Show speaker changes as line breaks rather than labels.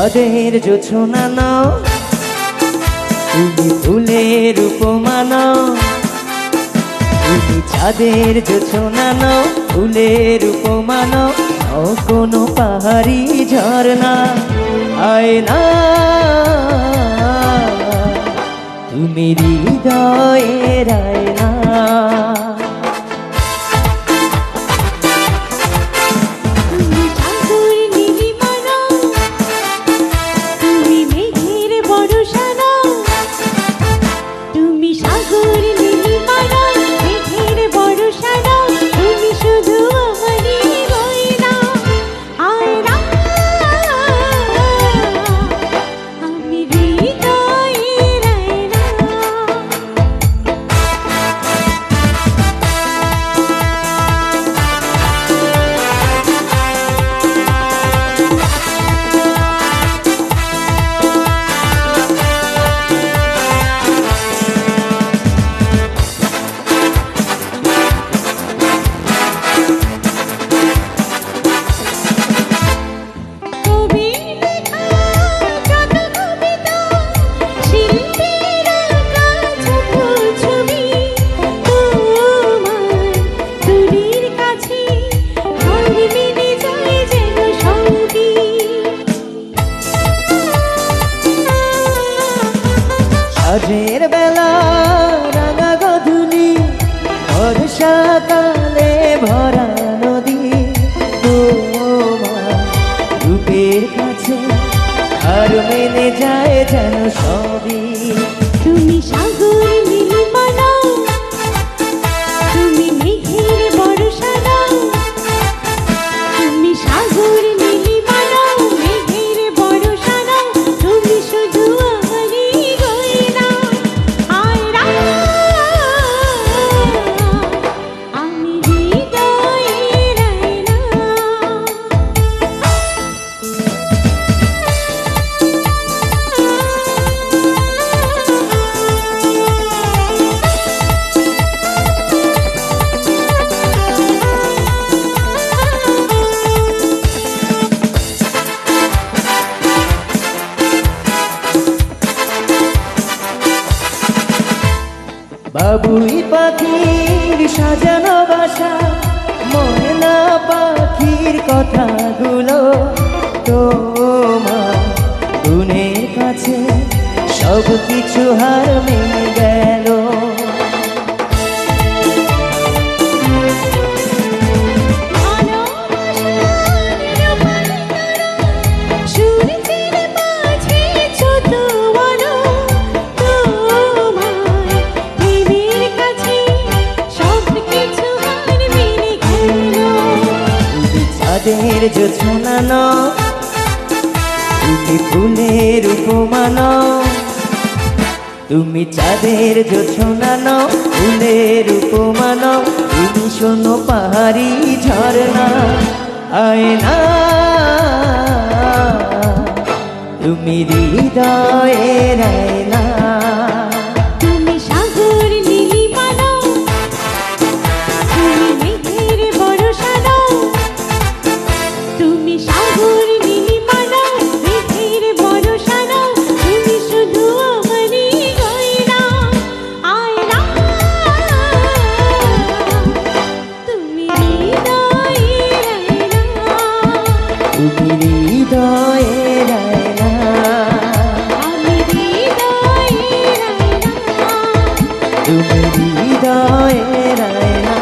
চাঁদের জোছনা নাও, তুমি ফুলের উপমা নাও। তুমি চাঁদের জোছনা নাও, ফুলের উপমা নাও, নাও কোনো পাহাড়ি ঝর্ণা। আয়না তুমি হৃদয়ের আয়না। সাজের বেলা রাঙা গধূলি, বর্ষাকালে ভরা নদী, তোমার রূপের কাছে আর মেনে যায় যেন সবই।
তুমি সাগর নীলিমা নাও, তুমি মেঘের বর্ষা নাও। তুমি সাগর নীলিমা নাও, মেঘের বর্ষা নাও, তুমি শুধু আমারই গয়না। আয়না আমি হৃদয়ের আয়না।
বাবুই পাখির সাজানো বাসা, ময়না পাখির কথাগুলো তোমার গুণের কাছে সব কিছু হার মেনে গেল। চাঁদের জোছনা নাও, তুমি ফুলের উপমা নাও। তুমি চাঁদের জোছনা নাও, ফুলের উপমা নাও, তুমি শোনো পাহাড়ি ঝর্ণা। আয়না তুমি হৃদয়ের আয়না।
তুমি সাগর নীলিমা নাও, তুমি মেঘের বর্ষা নাও। তুমি সাগর নীলিমা নাও, মেঘের বর্ষা নাও, তুমি শুধু আমারই গয়না। আয়না তুমি হৃদয়ের আয়না।
তুমি হৃদয়ের আয়না।
আমি হৃদয়ের আয়না।
তুমি হৃদয়ের আয়না।